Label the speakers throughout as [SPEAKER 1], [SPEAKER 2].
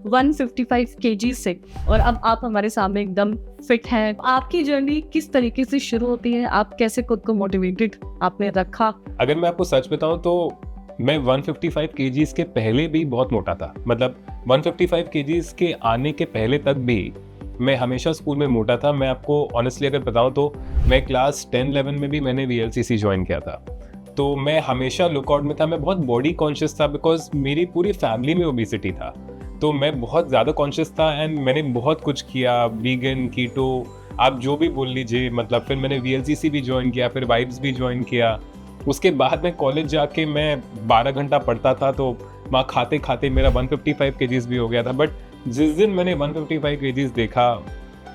[SPEAKER 1] 155 kg से और अब आप हमारे सामने एकदम फिट हैं। आपकी जर्नी किस तरीके से शुरू होती है? आप कैसे खुद को मोटिवेटेड आपने रखा?
[SPEAKER 2] अगर मैं आपको सच बताऊं तो मैं 155 kgs के पहले भी बहुत मोटा था। मतलब 155 kgs के आने के पहले तक भी मैं हमेशा स्कूल में मोटा था। मैं आपको ऑनेस्टली अगर बताऊं तो मैं क्लास 10-11 में भी मैंने VLCC ज्वाइन किया था, तो मैं हमेशा लुकआउट में था। मैं बहुत बॉडी कॉन्शियस था बिकॉज मेरी पूरी फैमिली में ओबेसिटी था, तो मैं बहुत ज़्यादा कॉन्शियस था एंड मैंने बहुत कुछ किया, वीगन, कीटो, आप जो भी बोल लीजिए। मतलब फिर मैंने VLCC भी ज्वाइन किया, फिर वाइब्स भी ज्वाइन किया। उसके बाद मैं कॉलेज जाके मैं 12 घंटा पढ़ता था, तो वहाँ खाते खाते मेरा 155 kgs भी हो गया था। बट जिस दिन मैंने 155 kgs देखा,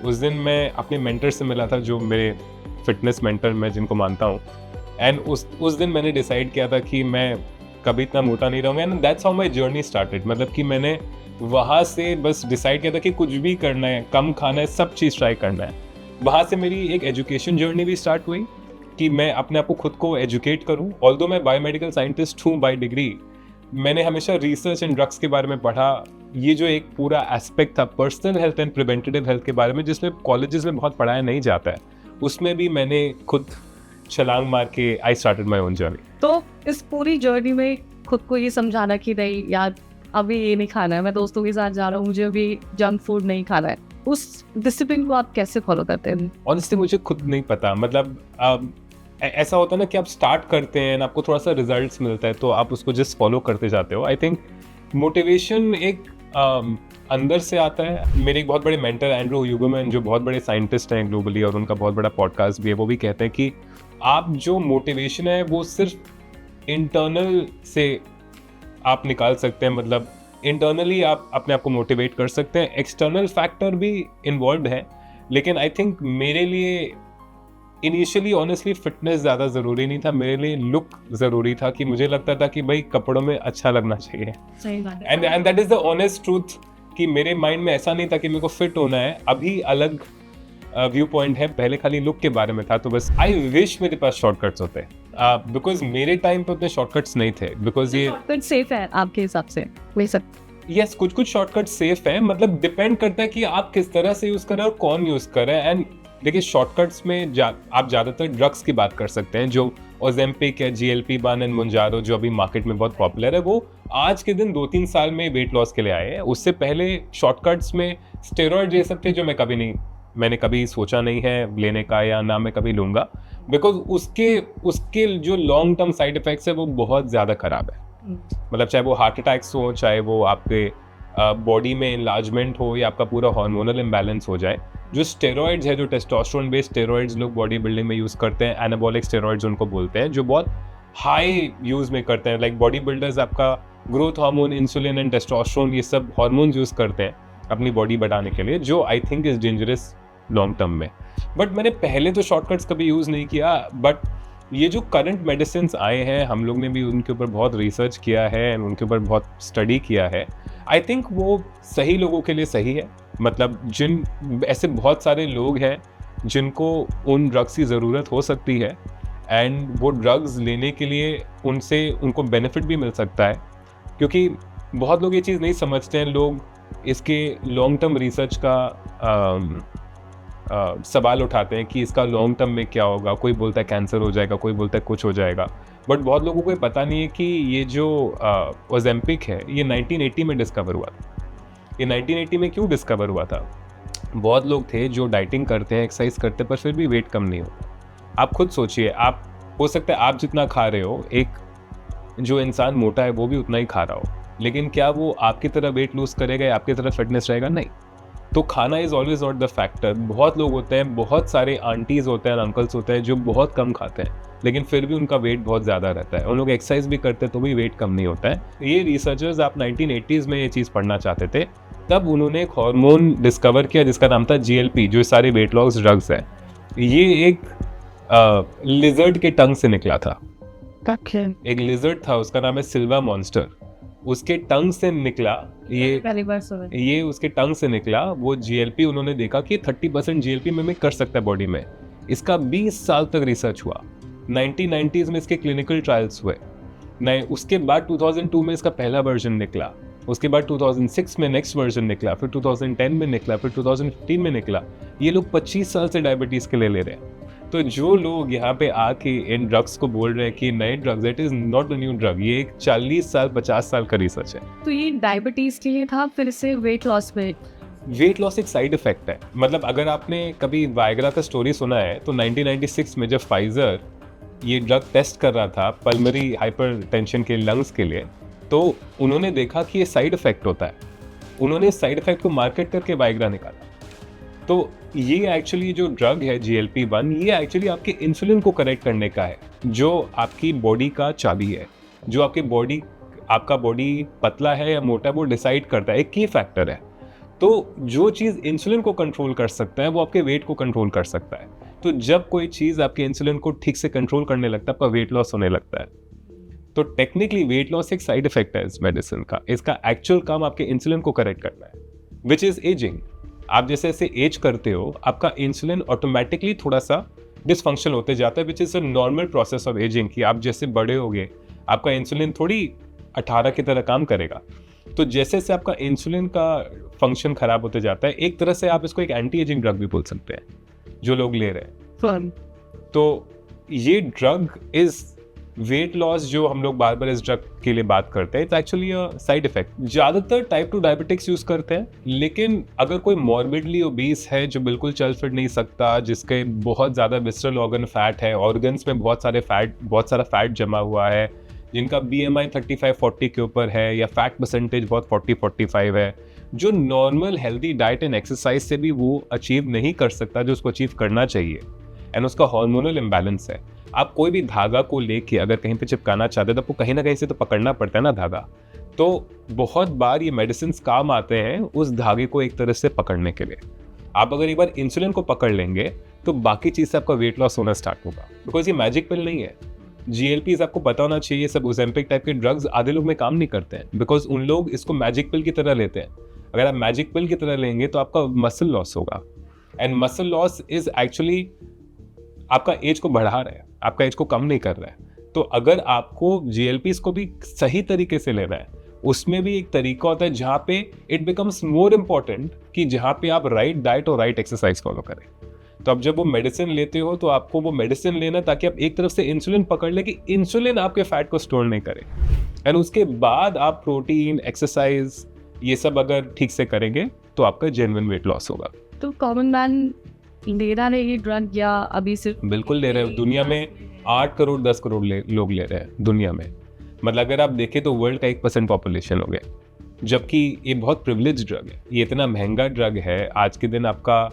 [SPEAKER 2] उस दिन मैं अपने मेंटर से मिला था, जो मेरे फिटनेस मेंटर मैं जिनको मानता हूँ। एंड उस दिन मैंने डिसाइड किया था कि मैं कभी इतना मोटा नहीं रहूँगा। And that's how my journey started. मतलब कि मैंने वहाँ से बस डिसाइड किया था कि कुछ भी करना है, कम खाना है, सब चीज़ ट्राई करना है। वहाँ से मेरी एक एजुकेशन जर्नी भी स्टार्ट हुई कि मैं अपने आप को खुद को एजुकेट करूँ। ऑल्दो मैं बायोमेडिकल साइंटिस्ट हूँ बाय डिग्री, मैंने हमेशा रिसर्च एंड ड्रग्स के बारे में पढ़ा। ये जो एक पूरा एस्पेक्ट था personal health and preventive health के बारे में, जिसमें कॉलेजेस में बहुत पढ़ाया नहीं जाता है, उसमें भी मैंने खुद छलांग मार के I started my own journey.
[SPEAKER 1] तो इस पूरी जर्नी में खुद को ये समझाना कि नहीं यार अभी ये नहीं खाना है, मैं दोस्तों के साथ जा रहा हूँ, मुझे अभी जंक फूड नहीं खाना है, उस डिसिप्लिन को आप कैसे फॉलो करते हैं?
[SPEAKER 2] ऑनेस्टली मुझे खुद नहीं पता। मतलब ऐसा होता है ना कि आप स्टार्ट करते हैं, आपको थोड़ा सा रिजल्ट्स मिलता है, तो आप उसको जस्ट फॉलो करते जाते हो। आई थिंक मोटिवेशन एक अंदर से आता है। मेरे एक बहुत बड़े मेंटर एंड्रू ह्यूबरमैन, जो बहुत बड़े साइंटिस्ट हैं ग्लोबली, और उनका बहुत बड़ा पॉडकास्ट भी है, वो भी कहते हैं कि आप जो मोटिवेशन है वो सिर्फ इंटरनल से आप निकाल सकते हैं। मतलब इंटरनली आप अपने आप को मोटिवेट कर सकते हैं, एक्सटर्नल फैक्टर भी इन्वॉल्व है। लेकिन आई थिंक मेरे लिए इनिशियली ऑनेस्टली फिटनेस ज़्यादा ज़रूरी नहीं था, मेरे लिए लुक ज़रूरी था। कि मुझे लगता था कि भाई कपड़ों में अच्छा लगना चाहिए।
[SPEAKER 1] सही बात है।
[SPEAKER 2] And that is the honest truth कि मेरे माइंड में ऐसा नहीं था कि मेरे को फिट होना है। अभी अलग व्यू पॉइंट है, पहले खाली लुक के बारे में था। तो बस आई विश मेरे पास शॉर्टकट्स होते, बिकॉज मेरे टाइम पे उतने शॉर्टकट्स नहीं थे। बिकॉज ये
[SPEAKER 1] शॉर्टकट सेफ है आपके हिसाब से?
[SPEAKER 2] यस, कुछ शॉर्टकट सेफ है। मतलब डिपेंड करता है कि आप किस तरह से यूज़ कर रहे हैं और कौन यूज़ कर रहे हैं। एंड देखिए, शॉर्टकट्स में आप ज़्यादातर ड्रग्स की बात कर सकते हैं, जो ओजेम्पिक है, GLP-1 एंड मुंजारो, जो अभी मार्केट में बहुत पॉपुलर है। वो आज के दिन 2-3 साल में वेट लॉस के लिए आए हैं। उससे पहले शॉर्टकट्स में स्टेरॉइड ये सब थे, जो मैंने कभी सोचा नहीं है लेने का, या ना मैं कभी लूँगा। बिकॉज उसके जो लॉन्ग टर्म साइड इफेक्ट्स है वो बहुत ज़्यादा ख़राब है। मतलब चाहे वो हार्ट अटैक्स हो, चाहे वो आपके बॉडी में इनलार्जमेंट हो, या आपका पूरा हार्मोनल इम्बैलेंस हो जाए। जो स्टेरॉइड्स है, जो टेस्टोस्टेरोन बेस्ड स्टेरॉइड्स लोग बॉडी बिल्डिंग में यूज़ करते हैं, एनाबॉलिक स्टेरॉइड्स उनको बोलते हैं, जो बहुत हाई यूज़ में करते हैं। लाइक बॉडी बिल्डर्स आपका growth hormone, insulin and testosterone, ये सब हार्मोन्स यूज़ करते हैं अपनी बॉडी बढ़ाने के लिए, जो I think is dangerous long term में। बट मैंने पहले तो शॉर्टकट्स कभी यूज़ नहीं किया। बट ये जो करंट मेडिसिन आए हैं, हम लोग ने भी उनके ऊपर बहुत रिसर्च किया है, उनके ऊपर बहुत स्टडी किया है। आई थिंक वो सही लोगों के लिए सही है। मतलब ऐसे बहुत सारे लोग हैं जिनको उन ड्रग्स की ज़रूरत हो सकती है, एंड वो ड्रग्स लेने के लिए उनको बेनिफिट भी मिल सकता है। क्योंकि बहुत लोग ये चीज़ नहीं समझते हैं। लोग इसके लॉन्ग टर्म रिसर्च का सवाल उठाते हैं कि इसका लॉन्ग टर्म में क्या होगा। कोई बोलता है कैंसर हो जाएगा, कोई बोलता है कुछ हो जाएगा। बट बहुत लोगों को ये पता नहीं है कि ये जो ओजेम्पिक है, ये 1980 में डिस्कवर हुआ था। ये 1980 में क्यों डिस्कवर हुआ था? बहुत लोग थे जो डाइटिंग करते हैं, एक्सरसाइज करते हैं, पर फिर भी वेट कम नहीं होता। आप खुद सोचिए, आप हो सकता है आप जितना खा रहे हो, एक जो इंसान मोटा है वो भी उतना ही खा रहा हो, लेकिन क्या वो आपकी तरह वेट लूज करेगा या आपकी तरह फिटनेस रहेगा? नहीं। तो खाना is always not the factor. बहुत लोग होते हैं, बहुत सारे आंटीज़ होते हैं, अंकल्स होते हैं जो बहुत कम खाते हैं, लेकिन फिर भी उनका वेट बहुत ज़्यादा रहता है। उन लोग एक्सरसाइज भी करते हैं तो भी वेट कम नहीं होता है। ये रिसर्चर्स आप 1980s में ये चीज़ पढ़ना चाहते थे, तब उन्होंने एक हार्मोन डिस्कवर किया जिसका नाम था GLP, जो सारे वेट लॉस ड्रग्स है। ये एक लिजर्ड के टंग से निकला था। एक लिजर्ड था, उसका नाम है सिल्वा मॉन्स्टर। उसके टंग से निकला ये उसके टंग से निकला वो GLP। उन्होंने देखा कि 30% GLP मिमिक कर सकता है बॉडी में। इसका 20 साल तक रिसर्च हुआ। 1990s में इसके क्लिनिकल ट्रायल्स हुए। उसके बाद 2002 में इसका पहला वर्जन निकला। उसके बाद 2006 में नेक्स्ट वर्जन निकला, फिर 2010 में निकला, फिर 2015 में निकला। ये लोग 25 साल से डायबिटीज़ के लिए ले रहे हैं। तो जो लोग यहाँ पे आके इन ड्रग्स को बोल रहे हैं कि नए drugs, it is not a new drug, ये एक 40 साल 50 साल का रिसर्च है।
[SPEAKER 1] तो ये डायबिटीज के लिए था, फिर से वेट लॉस में।
[SPEAKER 2] वेट लॉस एक साइड इफेक्ट है। मतलब अगर आपने कभी वायग्रा का स्टोरी सुना है तो 1996 में जब फाइजर ये ड्रग टेस्ट कर रहा था पल्मरी हाइपरटेंशन के लंग्स के लिए, तो उन्होंने देखा कि ये साइड इफेक्ट होता है। उन्होंने साइड इफेक्ट को मार्केट करके वायग्रा निकाला। तो ये एक्चुअली जो ड्रग है GLP-1, ये एक्चुअली आपके इंसुलिन को करेक्ट करने का है, जो आपकी बॉडी का चाबी है, जो आपका बॉडी पतला है या मोटा है वो डिसाइड करता है, एक की फैक्टर है। तो जो चीज़ इंसुलिन को कंट्रोल कर सकता है वो आपके वेट को कंट्रोल कर सकता है। तो जब कोई चीज़ आपके इंसुलिन को ठीक से कंट्रोल करने लगता है, आपका वेट लॉस होने लगता है। तो टेक्निकली वेट लॉस एक साइड इफेक्ट है इस मेडिसिन का। इसका एक्चुअल काम आपके इंसुलिन को करेक्ट करना है, विच इज एजिंग। आप जैसे जैसे एज करते हो आपका इंसुलिन ऑटोमेटिकली थोड़ा सा डिसफंक्शन होते जाता है, which is a normal process of ageing. कि आप जैसे बड़े होगे आपका इंसुलिन थोड़ी 18 की तरह काम करेगा। तो जैसे जैसे आपका इंसुलिन का फंक्शन खराब होते जाता है, एक तरह से आप इसको एक एंटी एजिंग ड्रग भी बोल सकते हैं जो लोग ले रहे हैं। तो ये ड्रग इज वेट लॉस, जो हम लोग बार बार इस ड्रग के लिए बात करते हैं, it's actually a side effect. ज्यादातर टाइप 2 डायबिटिक्स यूज करते हैं, लेकिन अगर कोई मॉर्बिडली ओबीस है जो बिल्कुल चल फिर नहीं सकता, जिसके बहुत ज्यादा विसरल ऑर्गन फैट है, ऑर्गन्स में बहुत सारा फैट जमा हुआ है, जिनका BMI 35-40 के ऊपर है, या फैट परसेंटेज बहुत 40-45 है, जो normal healthy diet and exercise से भी वो अचीव नहीं कर सकता जो उसको अचीव करना चाहिए, एंड उसका हार्मोनल इम्बैलेंस है। आप कोई भी धागा को लेके अगर कहीं पे चिपकाना चाहते हैं तो आपको कहीं ना कहीं से तो पकड़ना पड़ता है ना धागा। तो बहुत बार ये मेडिसिन काम आते हैं उस धागे को एक तरह से पकड़ने के लिए। आप अगर एक बार इंसुलिन को पकड़ लेंगे तो बाकी चीज़ से आपका वेट लॉस होना स्टार्ट होगा, बिकॉज ये मैजिक पिल नहीं है। GLPs आपको पता होना चाहिए, सब ओजेम्पिक टाइप के ड्रग्स आधे लोग में काम नहीं करते हैं, बिकॉज उन लोग इसको मैजिक पिल की तरह लेते हैं। अगर आप मैजिक पिल की तरह लेंगे तो आपका मसल लॉस होगा, and muscle loss is actually आपका एज को बढ़ा रहा है, आपका एज को कम नहीं कर रहा है। तो अगर आपको GLPs को भी सही तरीके से लेना है, उसमें भी एक तरीका होता है जहाँ पे इट बिकम्स मोर इम्पॉर्टेंट कि जहाँ पे आप राइट डाइट और राइट एक्सरसाइज फॉलो करें। तो अब जब वो मेडिसिन लेते हो तो आपको वो मेडिसिन लेना ताकि आप एक तरफ से इंसुलिन पकड़ ले कि इंसुलिन आपके फैट को स्टोर नहीं करे, एंड उसके बाद आप प्रोटीन, एक्सरसाइज, ये सब अगर ठीक से करेंगे तो आपका जेन्युइन वेट लॉस होगा।
[SPEAKER 1] तो कॉमन मैन ले रहा है ये ड्रग या अभी सिर्फ?
[SPEAKER 2] बिल्कुल ले रहे हैं। दुनिया में 8 करोड़ 10 करोड़ लोग ले रहे हैं दुनिया में। मतलब अगर आप देखें तो वर्ल्ड का 1% पॉपुलेशन हो गया, जबकि ये बहुत प्रिविलेज ड्रग है, ये इतना महंगा ड्रग है। आज के दिन आपका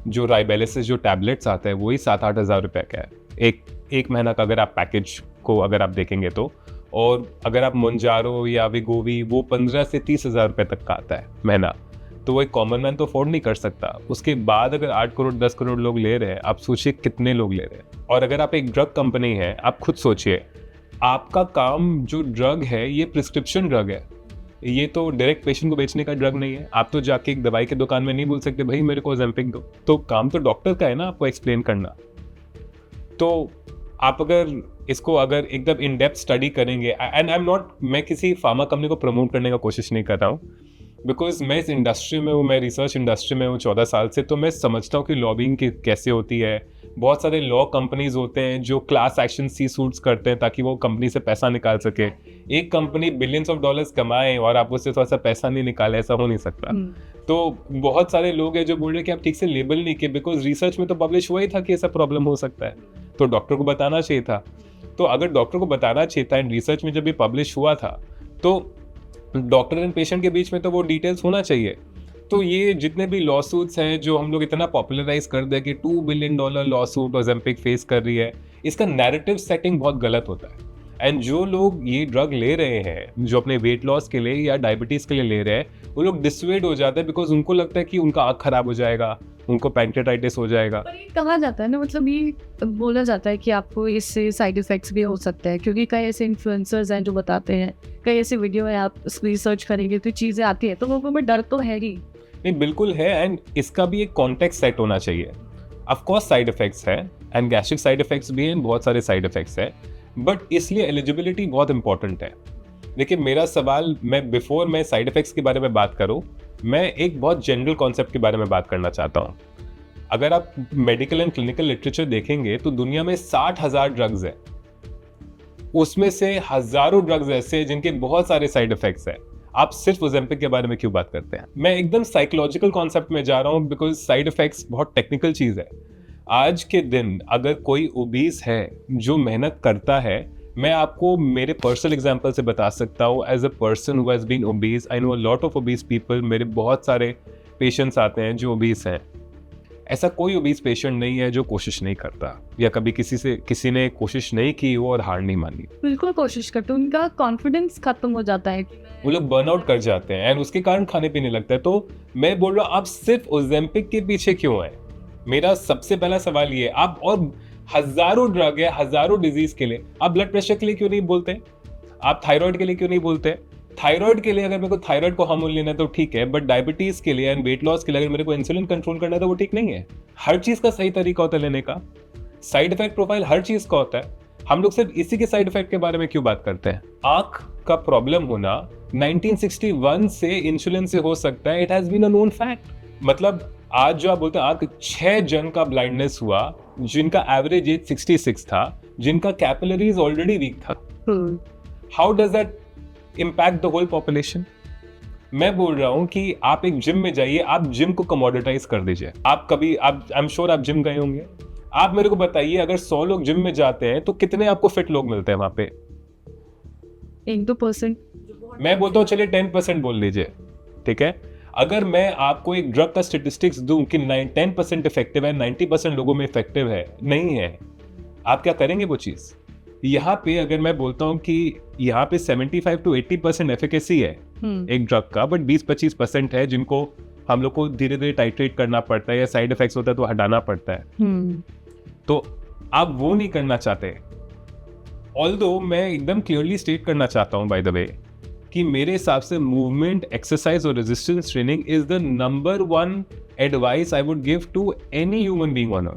[SPEAKER 2] जो राइबेलिसिस जो टैबलेट्स आता है वही 7-8 हज़ार रुपये का है एक महीना का, अगर आप पैकेज को अगर आप देखेंगे तो। और अगर आप मोन्जारो या विगोवी, वो 15 से 30 हज़ार रुपये तक का आता है महीना। तो वो एक कॉमन मैन तो अफोर्ड नहीं कर सकता। उसके बाद अगर 8 करोड़ 10 करोड़ लोग ले रहे हैं, आप सोचिए कितने लोग ले रहे हैं। और अगर आप एक ड्रग कंपनी है, आप खुद सोचिए, आपका काम जो ड्रग है ये प्रिस्क्रिप्शन ड्रग है, ये तो डायरेक्ट पेशेंट को बेचने का ड्रग नहीं है। आप तो जाके एक दवाई की दुकान में नहीं बोल सकते भाई मेरे को ओजेम्पिक दो। तो काम तो डॉक्टर का है ना आपको एक्सप्लेन करना। तो आप अगर इसको अगर एकदम इन डेप्थ स्टडी करेंगे, एंड आई एम नॉट, मैं किसी फार्मा कंपनी को प्रमोट करने का कोशिश नहीं कर रहा हूँ, बिकॉज मैं इस इंडस्ट्री में हूँ, मैं रिसर्च इंडस्ट्री में हूँ 14 साल से। तो मैं समझता हूँ कि लॉबिंग कैसे होती है। बहुत सारे लॉ कंपनीज होते हैं जो क्लास एक्शन सी सूट्स करते हैं ताकि वो कंपनी से पैसा निकाल सके। एक कंपनी बिलियंस ऑफ डॉलर्स कमाए और आप उससे थोड़ा सा पैसा नहीं निकाले, ऐसा हो नहीं सकता। तो बहुत सारे लोग हैं जो बोल रहे हैं कि आप ठीक से लेबल नहीं किए, बिकॉज रिसर्च में तो पब्लिश हुआ ही था कि ऐसा प्रॉब्लम हो सकता है, तो डॉक्टर को बताना चाहिए था। तो अगर डॉक्टर को बताना चाहिए था, एंड रिसर्च में जब भी पब्लिश हुआ था, तो डॉक्टर एंड पेशेंट के बीच में तो वो डिटेल्स होना चाहिए। तो ये जितने भी लॉ सूट्स हैं जो हम लोग इतना पॉपुलराइज कर दें कि $2 billion law suit Ozempic face कर रही है, इसका नैरेटिव सेटिंग बहुत गलत होता है। एंड जो लोग ये ड्रग ले रहे हैं, जो अपने वेट लॉस के लिए या डायबिटीज़ के लिए ले रहे हैं, वो लोग डिसवेड हो जाते हैं, बिकॉज उनको लगता है कि उनका आँख खराब हो जाएगा, उनको पैंक्रेटाइटिस हो जाएगा।
[SPEAKER 1] पर ये कहा जाता है ना, मतलब ये बोला जाता है कि आपको इससे साइड इफेक्ट्स भी हो सकते हैं, क्योंकि कई ऐसे इन्फ्लुएंसर्स हैं जो बताते हैं, कई ऐसे वीडियो है, आप रिसर्च करेंगे तो चीज़ें आती हैं, तो लोगों में डर तो है ही।
[SPEAKER 2] नहीं, बिल्कुल है, एंड इसका भी एक कॉन्टेक्स्ट सेट होना चाहिए। ऑफ कोर्स साइड इफेक्ट्स है, एंड गैस्ट्रिक साइड इफेक्ट्स भी हैं, बहुत सारे साइड इफेक्ट्स हैं, बट इसलिए एलिजिबिलिटी बहुत इंपॉर्टेंट है। देखिए मेरा सवाल, मैं साइड इफेक्ट्स के बारे में बात करूं, मैं एक बहुत जनरल कॉन्सेप्ट के बारे में बात करना चाहता हूं। अगर आप मेडिकल एंड क्लिनिकल लिटरेचर देखेंगे तो दुनिया में 60,000 ड्रग्स है, उसमें से हजारों ड्रग्स ऐसे हैं जिनके बहुत सारे साइड इफेक्ट्स हैं। आप सिर्फ ओजेम्पिक के बारे में क्यों बात करते हैं? मैं एकदम साइकोलॉजिकल कॉन्सेप्ट में जा रहा हूं, बिकॉज साइड इफेक्ट्स बहुत टेक्निकल चीज है। आज के दिन अगर कोई ओबीस है जो मेहनत करता है, मैं आपको मेरे पर्सनल एग्जांपल से बता सकता हूँ। As a person who has been obese, I know a lot of obese people. मेरे बहुत सारे पेशेंट्स आते हैं जो ओबीस हैं। ऐसा कोई ओबीस पेशेंट नहीं है जो कोशिश नहीं करता, या कभी किसी ने कोशिश नहीं की हो और हार नहीं मानी।
[SPEAKER 1] बिल्कुल कोशिश करते, उनका कॉन्फिडेंस खत्म हो जाता है।
[SPEAKER 2] वो लोग बर्नआउट कर जाते हैं एंड उसके कारण खाने पीने लगता है। तो मैं बोल रहा हूँ, आप सिर्फ ओजेम्पिक के पीछे क्यों हैं? मेरा सबसे पहला सवाल ये, आप और हजारों ड्रग है, हजारों डिजीज के लिए, आप ब्लड प्रेशर के लिए क्यों नहीं बोलते? आप थायराइड के लिए क्यों नहीं बोलते? थायराइड के लिए अगर मेरे को थायराइड को हार्मोन लेना है तो ठीक है, बट डायबिटीज के लिए एंड वेट लॉस के लिए अगर मेरे को इंसुलिन कंट्रोल करना है तो वो ठीक नहीं है। हर चीज का सही तरीका होता है लेने का। साइड इफेक्ट प्रोफाइल हर चीज का होता है। हम लोग सिर्फ इसी के साइड इफेक्ट के बारे में क्यों बात करते हैं? आंख का प्रॉब्लम होना 1961 से इंसुलिन से हो सकता है। It has been a known fact. मतलब आज जो आप बोलते हैं, आंख 6 जन का ब्लाइंडनेस हुआ जिनका एवरेज एज 66 था, जिनका कैपिलरीज ऑलरेडी वीक था। How does that impact the whole population? मैं बोल रहा हूं कि आप एक जिम में जाइए, आप जिम को कमोडिटाइज कर दीजिए। आई एम श्योर आप जिम गए होंगे। आप मेरे को बताइए, अगर 100 लोग जिम में जाते हैं तो कितने आपको फिट लोग मिलते हैं वहां पे?
[SPEAKER 1] 1-2%।
[SPEAKER 2] मैं बोलता हूँ चलिए 10% बोल लीजिए, ठीक है। अगर मैं आपको एक ड्रग का स्टेटिस्टिक्स दूं कि 10% इफेक्टिव है, 90% लोगों में इफेक्टिव है, नहीं है, आप क्या करेंगे वो चीज? यहाँ पे अगर मैं बोलता हूँ कि यहाँ पे 75 to 80% एफिकेसी है एक ड्रग का, बट 20-25% है जिनको हम लोग को धीरे धीरे टाइट्रेट करना पड़ता है, या साइड इफेक्ट्स होता है तो हटाना पड़ता है। तो आप वो नहीं करना चाहते। ऑल्दो मैं एकदम क्लियरली स्टेट करना चाहता हूँ बाय द वे, कि मेरे हिसाब से मूवमेंट, एक्सरसाइज और resistance training is the number 1 advice I would give to any human being on earth.